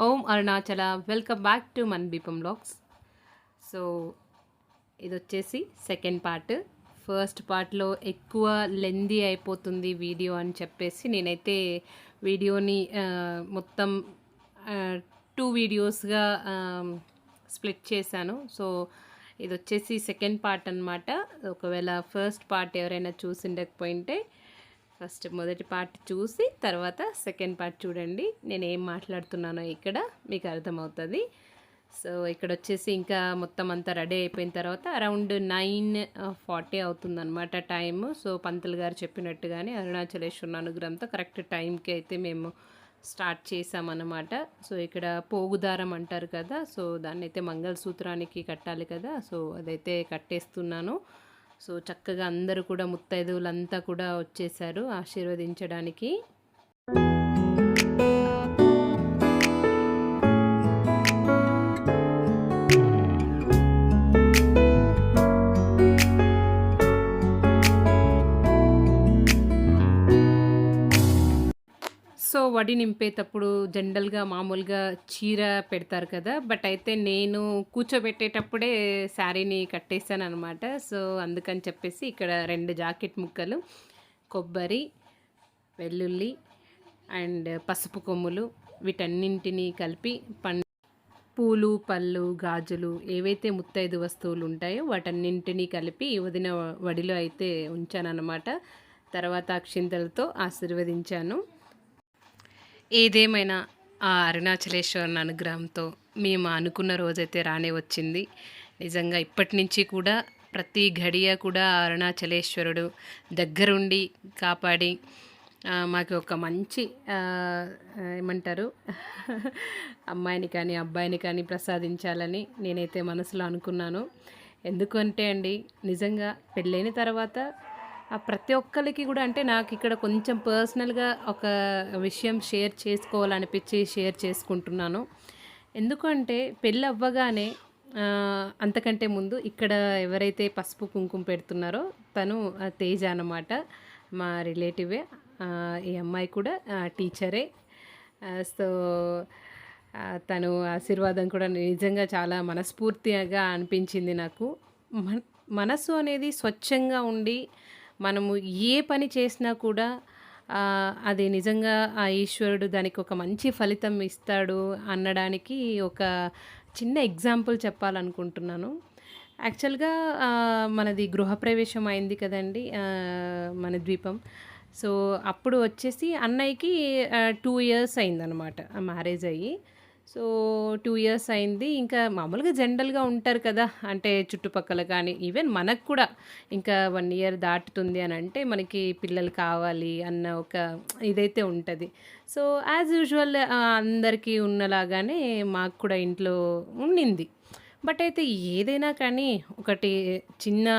Om Arunachala welcome back to మన దీపం blogs. So ఇది వచ్చేసి సెకండ్ పార్ట్. ఫస్ట్ పార్ట్లో ఎక్కువ లెందీ అయిపోతుంది వీడియో అని చెప్పేసి నేనైతే వీడియోని మొత్తం 2 వీడియోస్గా స్ప్లిట్ చేశాను. సో ఇది వచ్చేసి సెకండ్ పార్ట్ అనమాట. ఒకవేళ ఫస్ట్ పార్ట్ ఎవరైనా చూసిండకపోయింటే ఫస్ట్ మొదటి పార్ట్ చూసి తర్వాత సెకండ్ పార్ట్ చూడండి. నేను ఏం మాట్లాడుతున్నానో ఇక్కడ మీకు అర్థమవుతుంది. సో ఇక్కడ వచ్చేసి ఇంకా మొత్తం అంతా రెడీ అయిపోయిన తర్వాత అరౌండ్ 9:40 అవుతుందన్నమాట టైము. సో పంతులు గారు చెప్పినట్టుగానే అరుణాచలేశ్వరుని అనుగ్రహంతో కరెక్ట్ టైంకి అయితే మేము స్టార్ట్ చేసామన్నమాట. సో ఇక్కడ పోగుదారం అంటారు కదా, సో దాన్ని అయితే మంగళసూత్రానికి కట్టాలి కదా, సో అదైతే కట్టేస్తున్నాను. సో చక్కగా అందరూ కూడా ముత్తైదువులంతా కూడా వచ్చేసారు ఆశీర్వదించడానికి. సో వడి నింపేటప్పుడు జనరల్గా మామూలుగా చీర పెడతారు కదా, బట్ అయితే నేను కూర్చోబెట్టేటప్పుడే శారీని కట్టేసాను అనమాట. సో అందుకని చెప్పేసి ఇక్కడ 2 జాకెట్ ముక్కలు, కొబ్బరి, వెల్లుల్లి అండ్ పసుపు కొమ్ములు వీటన్నింటినీ కలిపి పూలు, పళ్ళు, గాజులు ఏవైతే ముత్తైదు వస్తువులు ఉంటాయో వాటన్నింటినీ కలిపి వదిన వడిలో అయితే ఉంచానన్నమాట. తర్వాత అక్షింతలతో ఆశీర్వదించాను. ఏదేమైనా ఆ అరుణాచలేశ్వరుని అనుగ్రహంతో మేము అనుకున్న రోజైతే రానే వచ్చింది. నిజంగా ఇప్పటి నుంచి కూడా ప్రతి ఘడియ కూడా అరుణాచలేశ్వరుడు దగ్గరుండి కాపాడి మాకు ఒక మంచి ఏమంటారు అమ్మాయిని కానీ అబ్బాయిని కానీ ప్రసాదించాలని నేనైతే మనసులో అనుకున్నాను. ఎందుకంటే అండి నిజంగా పెళ్ళైన తర్వాత ప్రతి ఒక్కరికి కూడా అంటే నాకు ఇక్కడ కొంచెం పర్సనల్గా ఒక విషయం షేర్ చేసుకోవాలనిపించి షేర్ చేసుకుంటున్నాను. ఎందుకంటే పెళ్ళి అవ్వగానే అంతకంటే ముందు ఇక్కడ ఎవరైతే పసుపు కుంకుమ పెడుతున్నారో తను తేజ అన్నమాట, మా రిలేటివే. ఈ అమ్మాయి కూడా టీచరే. సో తను ఆశీర్వాదం కూడా నిజంగా చాలా మనస్ఫూర్తిగా అనిపించింది నాకు. మనసు అనేది స్వచ్ఛంగా ఉండి మనము ఏ పని చేసినా కూడా అది నిజంగా ఆ ఈశ్వరుడు దానికి ఒక మంచి ఫలితం ఇస్తాడు అనడానికి ఒక చిన్న ఎగ్జాంపుల్ చెప్పాలనుకుంటున్నాను. యాక్చువల్గా మనది గృహప్రవేశం అయింది కదండి మన ద్వీపం. సో అప్పుడు వచ్చేసి అన్నయ్యకి 2 years అయిందనమాట మ్యారేజ్ అయ్యి. సో 2 years అయింది. ఇంకా మామూలుగా జనరల్గా ఉంటారు కదా, అంటే చుట్టుపక్కల కానీ ఈవెన్ మనకు కూడా ఇంకా 1 year దాటుతుంది అని అంటే మనకి పిల్లలు కావాలి అన్న ఒక ఇదైతే ఉంటుంది. సో యాజ్ యూజువల్ అందరికీ ఉన్నలాగానే మాకు కూడా ఇంట్లో ఉండింది. బట్ అయితే ఏదైనా కానీ ఒకటి చిన్న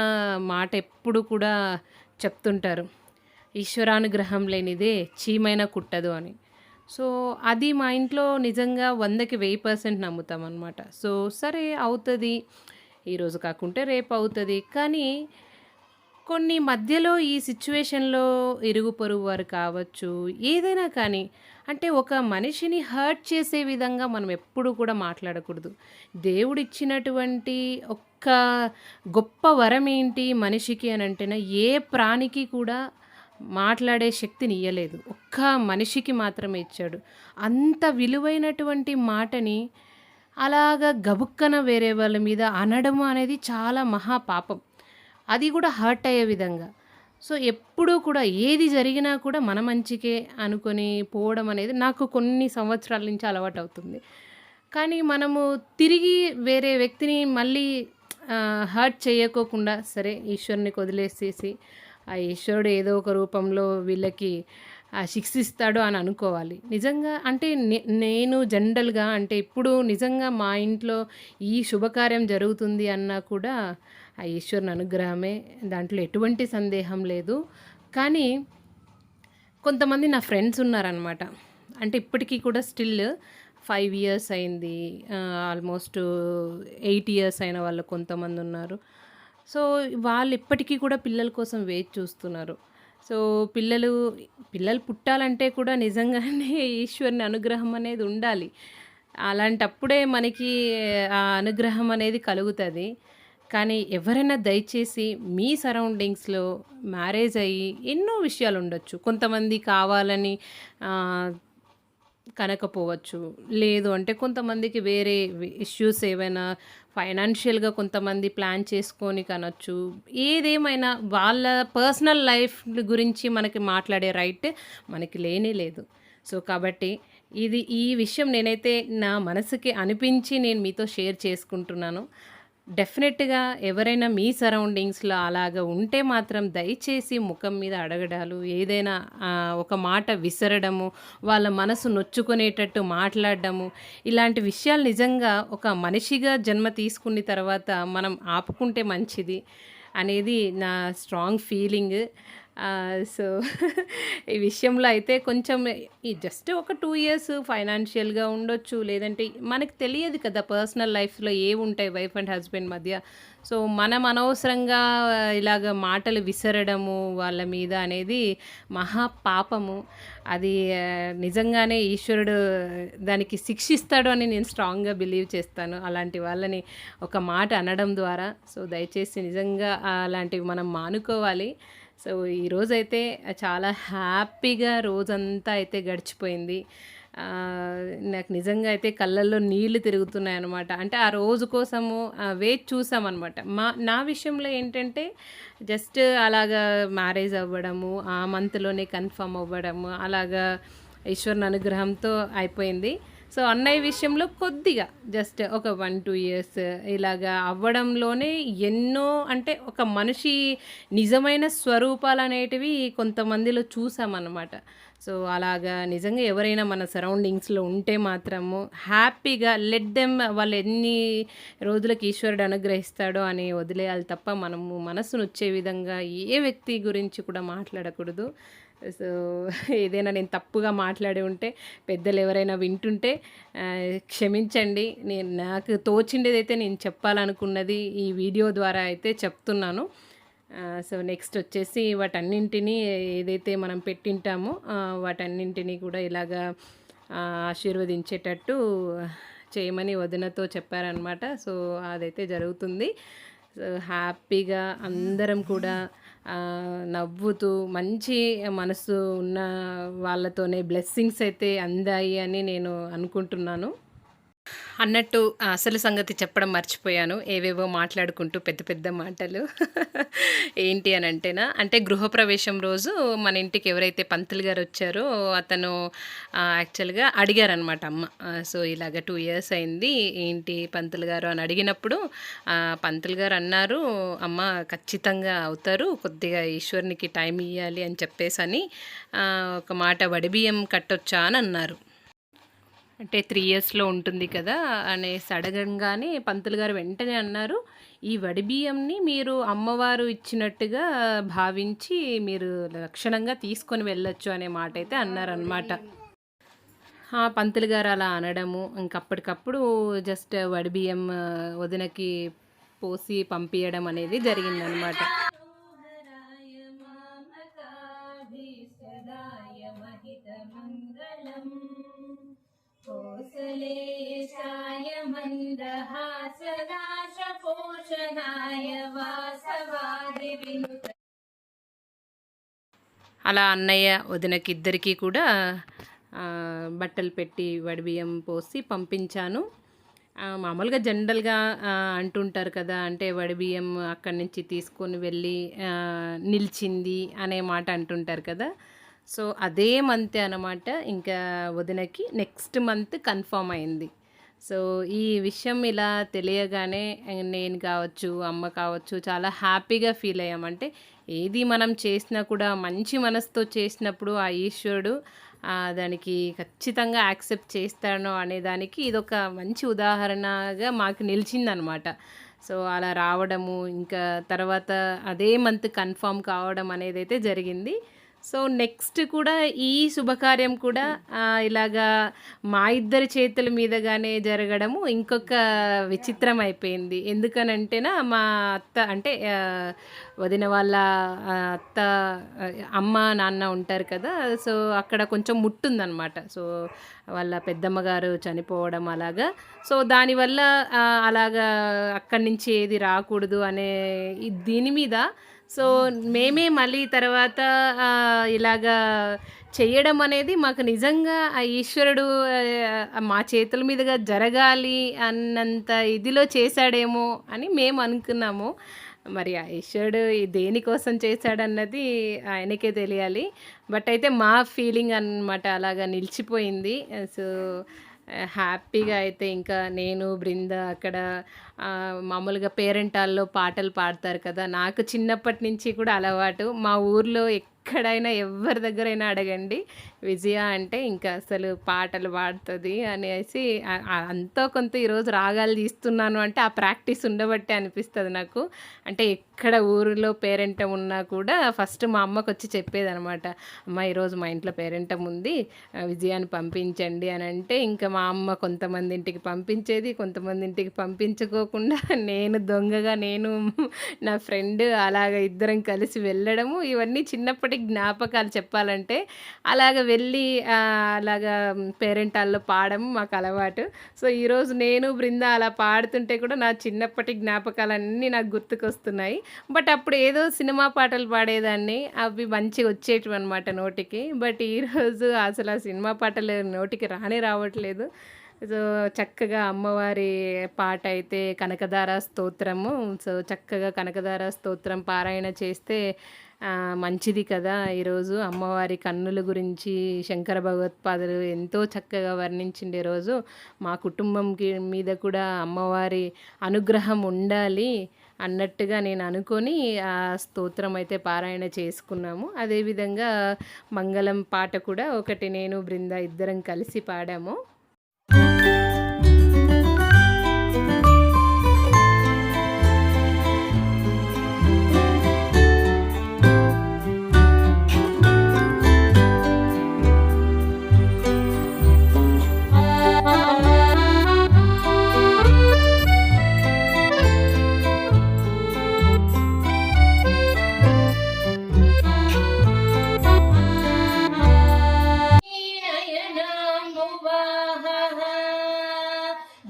మాట ఎప్పుడు కూడా చెప్తుంటారు, ఈశ్వరానుగ్రహం లేనిదే చీమైనా కుట్టదు అని. సో అది మా ఇంట్లో నిజంగా 100కి 1000% నమ్ముతామన్నమాట. సో సరే అవుతుంది, ఈరోజు కాకుంటే రేపు అవుతుంది. కానీ కొన్ని మధ్యలో ఈ సిచ్యువేషన్లో ఇరుగు పొరుగు వారు కావచ్చు, ఏదైనా కానీ అంటే ఒక మనిషిని హర్ట్ చేసే విధంగా మనం ఎప్పుడు కూడా మాట్లాడకూడదు. దేవుడిచ్చినటువంటి ఒక్క గొప్ప వరం ఏంటి మనిషికి అని అంటేనే, ఏ ప్రాణికి కూడా మాట్లాడే శక్తిని ఇయ్యలేదు, ఒక్క మనిషికి మాత్రమే ఇచ్చాడు. అంత విలువైనటువంటి మాటని అలాగా గబుక్కన వేరే వాళ్ళ మీద అనడం అనేది చాలా మహా పాపం, అది కూడా హర్ట్ అయ్యే విధంగా. సో ఎప్పుడూ కూడా ఏది జరిగినా కూడా మన మంచికే అనుకొని పోవడం అనేది నాకు కొన్ని సంవత్సరాల నుంచి అలవాటు అవుతుంది. కానీ మనము తిరిగి వేరే వ్యక్తిని మళ్ళీ హర్ట్ చేయకోకుండా సరే ఈశ్వరునికి వదిలేసేసి ఆ ఈశ్వరుడు ఏదో ఒక రూపంలో వీళ్ళకి శిక్షిస్తాడు అని అనుకోవాలి. నిజంగా అంటే నేను జనరల్గా అంటే ఇప్పుడు నిజంగా మా ఇంట్లో ఈ శుభకార్యం జరుగుతుంది అన్నా కూడా ఆ ఈశ్వరుని అనుగ్రహమే, దాంట్లో ఎటువంటి సందేహం లేదు. కానీ కొంతమంది నా ఫ్రెండ్స్ ఉన్నారనమాట, అంటే ఇప్పటికీ కూడా స్టిల్ 5 years అయింది, ఆల్మోస్ట్ 8 years అయిన వాళ్ళు కొంతమంది ఉన్నారు. సో వాళ్ళు ఇప్పటికీ కూడా పిల్లల కోసం వేచి చూస్తున్నారు. సో పిల్లలు పుట్టాలంటే కూడా నిజంగానే ఈశ్వరుని అనుగ్రహం అనేది ఉండాలి. అలాంటప్పుడే మనకి ఆ అనుగ్రహం అనేది కలుగుతది. కానీ ఎవరైనా దయచేసి మీ సరౌండింగ్స్‌లో మ్యారేజ్ అయ్యి ఎన్నో విషయాలుండొచ్చు. కొంతమంది కావాలని ఆహ్, కనకపోవచ్చు. లేదు అంటే కొంతమందికి వేరే ఇష్యూస్ ఏవైనా ఫైనాన్షియల్‌గా కొంతమంది ప్లాన్ చేసుకొని కనొచ్చు. ఏదేమైనా వాళ్ళ పర్సనల్ లైఫ్ గురించి మనకి మాట్లాడే రైట్ మనకి లేనే లేదు. సో, కాబట్టి ఈ విషయం నేనైతే నా మనసుకి అనిపించి నేను మీతో షేర్ చేసుకుంటున్నాను. డెఫినెట్‌గా ఎవరైనా మీ సరౌండింగ్స్‌లో అలాగా ఉంటే మాత్రం దయచేసి ముఖం మీద అడగడాలు, ఏదైనా ఒక మాట విసరడము, వాళ్ళ మనసు నొచ్చుకునేటట్టు మాట్లాడడము, ఇలాంటి విషయాలు నిజంగా ఒక మనిషిగా జన్మ తీసుకున్న తర్వాత మనం ఆపుకుంటే మంచిది అనేది నా స్ట్రాంగ్ ఫీలింగ్. సో, ఈ విషయంలో అయితే కొంచెం ఈ జస్ట్ ఒక 2 ఇయర్స్ ఫైనాన్షియల్‌గా ఉండొచ్చు. లేదంటే మనకు తెలియదు కదా! పర్సనల్ లైఫ్‌లో ఏవుంటాయి వైఫ్ అండ్ హస్బెండ్ మధ్య. సో, మనం అనవసరంగా ఇలాగ మాటలు విసరడము వాళ్ళ మీద అనేది మహా పాపము. అది నిజంగానే ఈశ్వరుడు దానికి శిక్షిస్తాడు అని నేను స్ట్రాంగ్‌గా బిలీవ్ చేస్తాను. అలాంటి వాళ్ళని ఒక మాట అనడం ద్వారా. సో, దయచేసి నిజంగా అలాంటివి మనం మానుకోవాలి. సో, ఈరోజైతే చాలా హ్యాపీగా రోజంతా అయితే గడిచిపోయింది. నాకు నిజంగా అయితే కళ్ళల్లో నీళ్లు తిరుగుతున్నాయనమాట. అంటే ఆ రోజు కోసము వేచి చూసామనమాట. నా విషయంలో ఏంటంటే జస్ట్ అలాగా మ్యారేజ్ అవ్వడము, ఆ మంత్‌లోనే కన్ఫర్మ్ అవ్వడము, అలాగా ఈశ్వరుని అనుగ్రహంతో అయిపోయింది. సో, అన్నయ్య విషయంలో కొద్దిగా జస్ట్ ఒక 1, 2 ఇయర్స్ ఇలాగా అవ్వడంలోనే ఎన్నో అంటే ఒక మనిషి నిజమైన స్వరూపాలనేటివి కొంతమందిలో చూసామన్నమాట. సో, అలాగా నిజంగా ఎవరైనా మన సరౌండింగ్స్‌లో ఉంటే మాత్రము హ్యాపీగా లెట్ దెమ్ వాళ్ళు ఎన్ని రోజులకి ఈశ్వరుడు అనుగ్రహిస్తాడో అని వదిలేయాలి తప్ప మనము మనసునొచ్చే విధంగా ఏ వ్యక్తి గురించి కూడా మాట్లాడకూడదు. సో, ఏదైనా నేను తప్పుగా మాట్లాడి ఉంటే పెద్దలు ఎవరైనా వింటుంటే క్షమించండి. నాకు తోచిండేదైతే నేను చెప్పాలనుకున్నది ఈ వీడియో ద్వారా అయితే చెప్తున్నాను. సో, నెక్స్ట్ వచ్చేసి వాటన్నింటినీ ఏదైతే మనం పెట్టింటామో వాటన్నింటినీ కూడా ఇలాగా ఆశీర్వదించేటట్టు చేయమని వదినతో చెప్పారనమాట. సో, అదైతే జరుగుతుంది. సో, హ్యాపీగా అందరం కూడా నవ్వుతూ మంచి మనసు ఉన్న వాళ్ళతోనే బ్లెస్సింగ్స్ అయితే అందాయి అని నేను అనుకుంటున్నాను. అన్నట్టు అసలు సంగతి చెప్పడం మర్చిపోయాను. ఏవేవో మాట్లాడుకుంటూ పెద్ద పెద్ద మాటలు. ఏంటి అనంటేనా, అంటే గృహప్రవేశం రోజు మన ఇంటికి ఎవరైతే పంతులు గారు వచ్చారో అతను యాక్చువల్‌గా అడిగారనమాట అమ్మ. సో, ఇలాగ 2 ఇయర్స్ అయింది. ఏంటి పంతులు గారు అని అడిగినప్పుడు పంతులు గారు అన్నారు, "అమ్మ ఖచ్చితంగా అవుతారు. కొద్దిగా ఈశ్వరునికి టైం ఇయ్యాలి" అని చెప్పేసని ఒక మాట "వడిబియ్యం కట్టొచ్చా" అని అన్నారు. అంటే 3 ఇయర్స్‌లో ఉంటుంది కదా! అనేసి అడగంగానే పంతులు గారు వెంటనే అన్నారు, "ఈ వడిబియ్యంని మీరు అమ్మవారు ఇచ్చినట్టుగా భావించి మీరు లక్షణంగా తీసుకొని వెళ్ళొచ్చు" అనే మాటైతే అన్నారనమాట. పంతులు గారు అలా అనడము, ఇంకప్పటికప్పుడు జస్ట్ వడిబియ్యం వదినకి పోసి పంపియడం అనేది జరిగిందనమాట. कोसलेशाय मन्दहासदाशपोषणाय वासवादिविनुत అలా అన్నయ్య వదినకి ఇద్దరికీ కూడా బట్టలు పెట్టి వడిబియ్యం పోసి పంపించాను. మామూలుగా జనరల్‌గా అంటుంటారు కదా! అంటే వడిబియ్యం అక్కడి నుంచి తీసుకొని వెళ్ళి నిలిచింది అనే మాట అంటుంటారు కదా! సో, అదే మంతే అనమాట. ఇంకా వదినకి నెక్స్ట్ మంత్ కన్ఫర్మ్ అయింది. సో, ఈ విషయం ఇలా తెలియగానే నేను కావచ్చు, అమ్మ కావచ్చు చాలా హ్యాపీగా ఫీల్ అయ్యాం. అంటే ఏది మనం చేసినా కూడా మంచి మనసుతో చేసినప్పుడు ఆ ఈశ్వరుడు దానికి ఖచ్చితంగా యాక్సెప్ట్ చేస్తాను అనేదానికి ఇదొక మంచి ఉదాహరణగా మాకు నిలిచిందనమాట. సో, అలా రావడము, ఇంకా తర్వాత అదే మంత్ కన్ఫర్మ్ కావడం అనేదైతే జరిగింది. సో నెక్స్ట్ కూడా ఈ శుభకార్యం కూడా ఇలాగా మా ఇద్దరి చేతుల మీదగానే జరగడము ఇంకొక విచిత్రం అయిపోయింది. ఎందుకనంటేనా మా అత్త అంటే వదిన వాళ్ళ అత్త అమ్మ నాన్న ఉంటారు కదా. సో అక్కడ కొంచెం ముట్టుందనమాట. సో వాళ్ళ పెద్దమ్మ గారు చనిపోవడం అలాగా. సో దానివల్ల అలాగా అక్కడి నుంచి ఏది రాకూడదు అనే దీని మీద సో మేమే మళ్ళీ తర్వాత ఇలాగా చెయ్యడం అనేది మాకు నిజంగా ఆ ఈశ్వరుడు మా చేతుల మీదుగా జరగాలి అన్నంత ఇదిలో చేశాడేమో అని మేము అనుకున్నాము. మరి ఆ ఈశ్వరుడు దేనికోసం చేశాడన్నది ఆయనకే తెలియాలి. బట్ అయితే మా ఫీలింగ్ అన్నమాట అలాగా నిలిచిపోయింది. సో హ్యాపీగా అయితే ఇంకా నేను బృంద అక్కడ మామూలుగా పేరెంట్ హాల్లో పాటలు పాడతారు కదా. నాకు చిన్నప్పటి నుంచి కూడా అలవాటు. మా ఊర్లో ఎక్కడైనా ఎవరి దగ్గరైనా అడగండి, విజయ అంటే ఇంకా అసలు పాటలు పాడుతుంది అనేసి అంతో కొంత ఈరోజు రాగాలు తీస్తున్నాను అంటే ఆ ప్రాక్టీస్ ఉండబట్టే అనిపిస్తుంది నాకు. అంటే ఎక్కడ ఊరిలో పేరెంటం ఉన్నా కూడా ఫస్ట్ మా అమ్మకు వచ్చి చెప్పేదనమాట, అమ్మ ఈరోజు మా ఇంట్లో పేరెంటం ఉంది, విజయాన్ని పంపించండి అని. అంటే ఇంకా మా అమ్మ కొంతమంది ఇంటికి పంపించేది, కొంతమంది ఇంటికి పంపించుకోకుండా నేను దొంగగా నేను నా ఫ్రెండ్ అలాగ ఇద్దరం కలిసి వెళ్ళడము, ఇవన్నీ చిన్నప్పటి జ్ఞాపకాలు చెప్పాలంటే. అలాగ వెళ్ళి అలాగా పేరెంట్ హాల్లో పాడడం మాకు అలవాటు. సో ఈరోజు నేను బృంద అలా పాడుతుంటే కూడా నా చిన్నప్పటి జ్ఞాపకాలన్నీ నాకు గుర్తుకొస్తున్నాయి. బట్ అప్పుడు ఏదో సినిమా పాటలు పాడేదాన్ని, అవి మంచిగా వచ్చేటివి అనమాట నోటికి. బట్ ఈరోజు అసలు ఆ సినిమా పాటలు నోటికి రావట్లేదు. సో చక్కగా అమ్మవారి పాట అయితే కనకధార స్తోత్రము. సో చక్కగా కనకధార స్తోత్రం పారాయణ చేస్తే మంచిది కదా. ఈరోజు అమ్మవారి కన్నుల గురించి శంకర భగవత్పాదులు ఎంతో చక్కగా వర్ణించిండే రోజు. మా కుటుంబంకి మీద కూడా అమ్మవారి అనుగ్రహం ఉండాలి అన్నట్టుగా నేను అనుకొని ఆ స్తోత్రం అయితే పారాయణ చేసుకున్నాము. అదేవిధంగా మంగళం పాట కూడా ఒకటి నేను బృంద ఇద్దరం కలిసి పాడాము.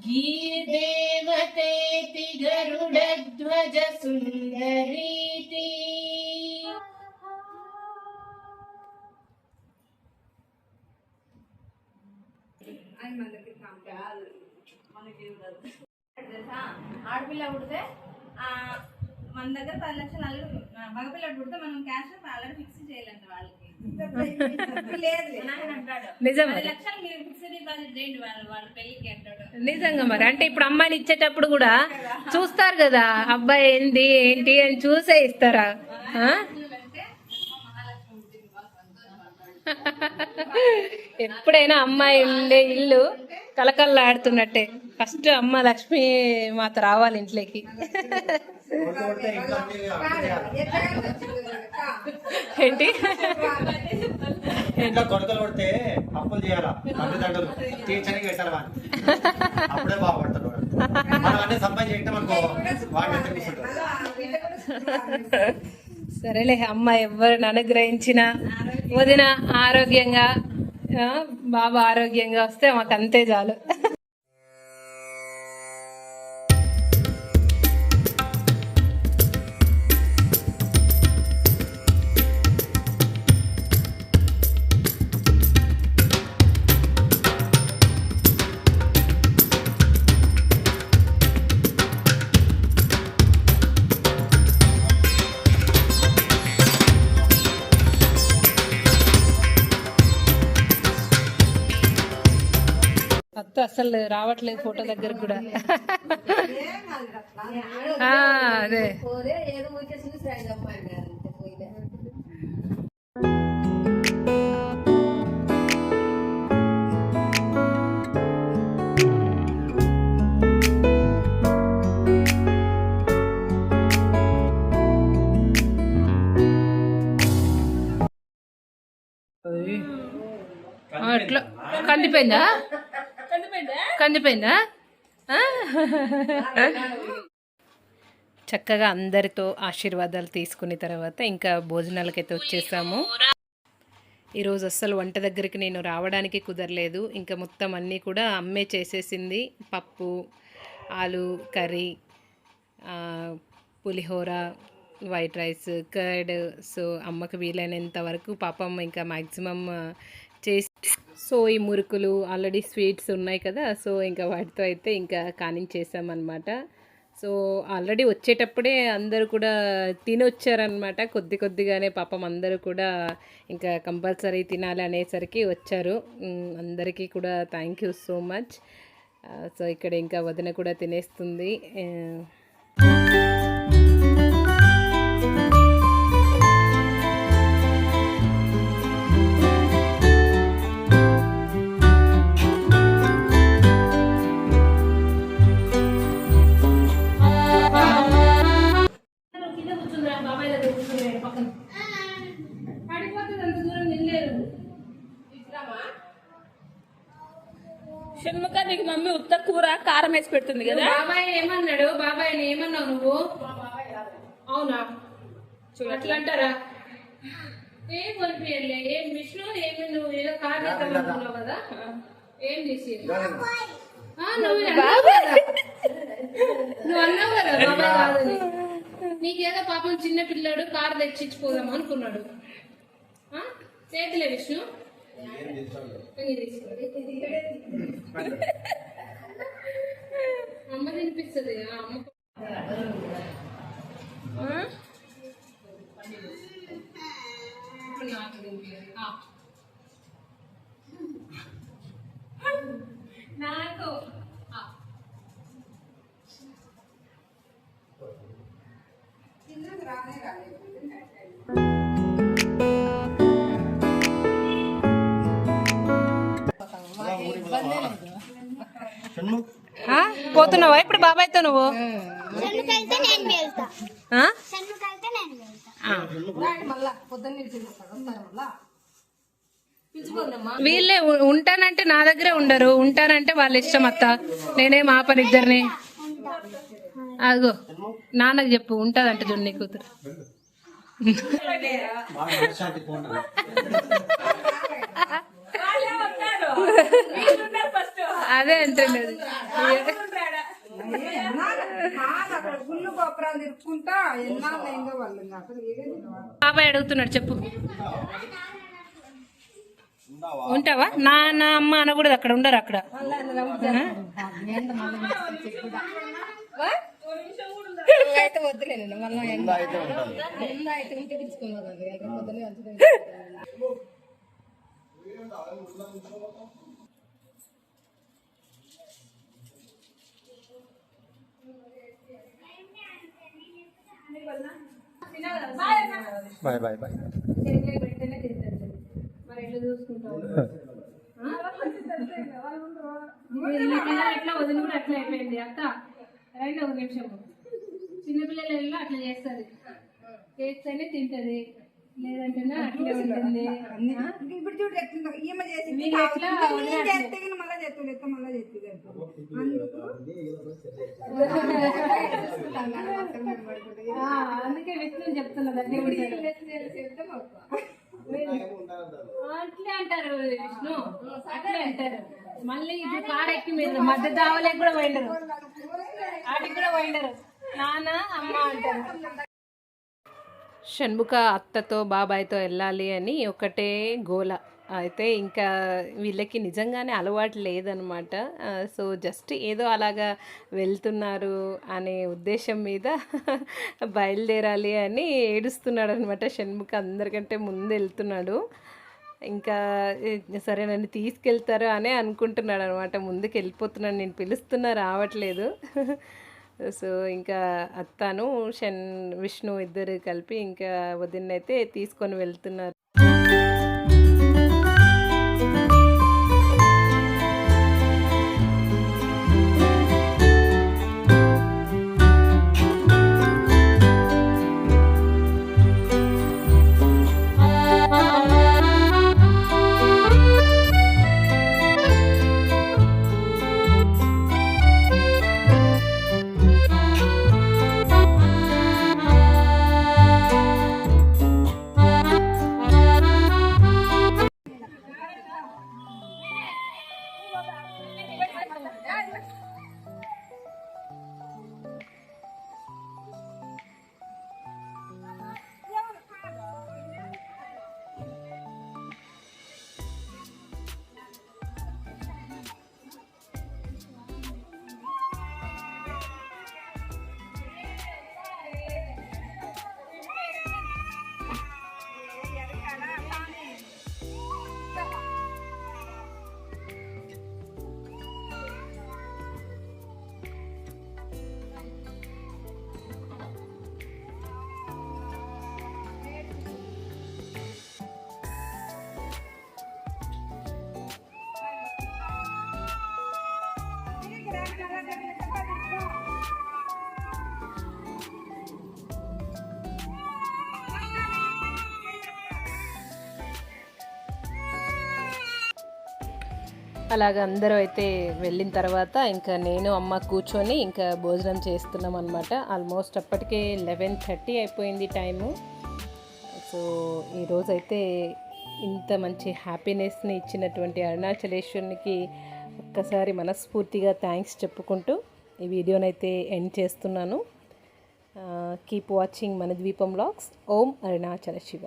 గీర్దేవతేతి గరుడధ్వజ సుందరీతి ఆడపిల్ల పుడితే మన దగ్గర 10 లక్షలు అల్లుడు, మగపిల్ల పుడితే మనం క్యాష్ ఆల్రెడీ ఫిక్స్ చేయాలంట వాళ్ళకి. నిజంగా మరి అంటే ఇప్పుడు అమ్మాయిని ఇచ్చేటప్పుడు కూడా చూస్తారు కదా, అబ్బాయి ఏంటి ఏంటి అని చూసే ఇస్తారా? ఎప్పుడైనా అమ్మాయి ఉండే ఇల్లు కలకల్లాడుతున్నట్టే. ఫస్ట్ అమ్మ లక్ష్మి మాత రావాలి ఇంట్లోకి. ఏంటి కొడకలు కొడితే అప్పులు చేయాలా, తల్లిదండ్రులు తీర్చడానికి పెట్టాలి, అప్పుడే బాగుపడతాడు. మనం అన్ని సంపాదించడం అనుకో వాడిని కూర్చుంటారు. సరేలే అమ్మ ఎవరిని అనుగ్రహించిన వదిన ఆరోగ్యంగా బాబా ఆరోగ్యంగా వస్తే మాకు అంతే చాలు. అత్త అసలు రావట్లేదు ఫోటో దగ్గర కూడా. అదే కందిపోయిందా కందిపోయిందా చక్కగా అందరితో ఆశీర్వాదాలు తీసుకున్న తర్వాత ఇంకా భోజనాలకైతే వచ్చేసాము. ఈరోజు అస్సలు వంట దగ్గరికి నేను రావడానికి కుదరలేదు. ఇంకా మొత్తం అన్నీ కూడా అమ్మే చేసేసింది. పప్పు, ఆలు కర్రీ, పులిహోర, వైట్ రైస్, కర్డ్. సో అమ్మకు వీలైనంత వరకు పాపం ఇంకా మ్యాక్సిమం చేసి, సో ఈ మురుకులు ఆల్రెడీ స్వీట్స్ ఉన్నాయి కదా, సో ఇంకా వాటితో అయితే ఇంకా కానించేసామన్నమాట. సో ఆల్రెడీ వచ్చేటప్పుడే అందరూ కూడా తినొచ్చారనమాట. కొద్దిగానే పాపం అందరూ కూడా ఇంకా కంపల్సరీ తినాలి అనేసరికి వచ్చారు. అందరికీ కూడా thank you so much. So ఇక్కడ ఇంకా వదిన కూడా తినేస్తుంది. షణ్ముఖ నీకు మమ్మీ ఉత్త కూర కారం వేసి పెడుతుంది కదా. బాబాయ్ ఏమన్నాడు? బాబాయ్ ఏమన్నావు నువ్వు? అవునా, అట్లా అంటారా? ఏం కొనిపించలే. ఏం విష్ణు ఏమి నువ్వు ఏదో కార్ చేస్తావు కదా, ఏం చేసి నువ్వు అన్నావు కదా బాబాయ్ కాదని. నీకేదో పాపం చిన్న పిల్లాడు కారు తెచ్చిపోదాం అనుకున్నాడు. చేతిలే విష్ణు అమ్మ తినిపిస్తుంది. అమ్మ నాకు తినిపించదు. నాకు పోతున్నావా ఇప్పుడు బాబాయ్తో నువ్వు? వీళ్ళే ఉంటానంటే నా దగ్గరే ఉండరు, ఉంటానంటే వాళ్ళ ఇష్టం. అత్త నేనేం ఆపని ఇద్దరిని. అదిగో నాన్నకు చెప్పు ఉంటదంట జొన్ని కూతురు. అదే అంటుంది. బాబాయ్ అడుగుతున్నాడు చెప్పు. ఉంటావా? నాన్న అమ్మ అనకూడదు, అక్కడ ఉండరు. అక్కడ అయితే వద్దులే, మళ్ళీ అయితే ఉంటే తెచ్చుకున్నాను. Bye bye bye. మరి ఎట్లా చూసుకుంటావు? ఎట్లా వదిలి కూడా అట్లా అయిపోయింది. అక్క రైట్, ఒక నిమిషం. చిన్నపిల్లలు అట్లా చేస్తుంది, చేస్తేనే తింటది, లేదంటేనే అట్లే ఉంటుంది. ఇప్పుడు చూడు ఎట్లా ఈమె చేసింది, మళ్ళా చేస్తుంది మళ్ళా చేస్తుంది. అందుకే విష్ణు చెప్తున్నది అట్లే అంటారు. విష్ణు అట్లే అంటారు. మళ్ళీ ఇప్పుడు కారు ఎక్కి మీరు మధ్య దావలేకి కూడా పోయిండరు, వాటికి కూడా పోయిండరు. నాన్న అమ్మ అంటారు. షణ్ముఖ అత్తతో బాబాయ్తో వెళ్ళాలి అని ఒకటే గోల. అయితే ఇంకా వీళ్ళకి నిజంగానే అలవాటు లేదనమాట. సో జస్ట్ ఏదో అలాగా వెళ్తున్నారు అనే ఉద్దేశం మీద బయలుదేరాలి అని ఏడుస్తున్నాడు అనమాట. షణ్ముఖ అందరికంటే ముందు వెళ్తున్నాడు. ఇంకా సరే నన్ను తీసుకెళ్తారు అని అనుకుంటున్నాడు అనమాట. ముందుకు వెళ్ళిపోతున్నాడు, నేను పిలుస్తున్నా రావట్లేదు. సో ఇంకా అత్తను విష్ణు ఇద్దరు కలిపి ఇంకా వదినైతే తీసుకొని వెళ్తున్నారు. అలాగ అందరూ అయితే వెళ్ళిన తర్వాత ఇంకా నేను అమ్మ కూర్చొని ఇంకా భోజనం చేస్తున్నాం అనమాట. ఆల్మోస్ట్ అప్పటికే 11:30 అయిపోయింది టైము. సో ఈరోజైతే ఇంత మంచి హ్యాపీనెస్ని ఇచ్చినటువంటి అరుణాచలేశ్వరునికి ఒక్కసారి మనస్ఫూర్తిగా థ్యాంక్స్ చెప్పుకుంటూ ఈ వీడియోనైతే ఎండ్ చేస్తున్నాను. కీప్ వాచింగ్ మన ద్వీపం వ్లాగ్స్. ఓం అరుణాచల శివ.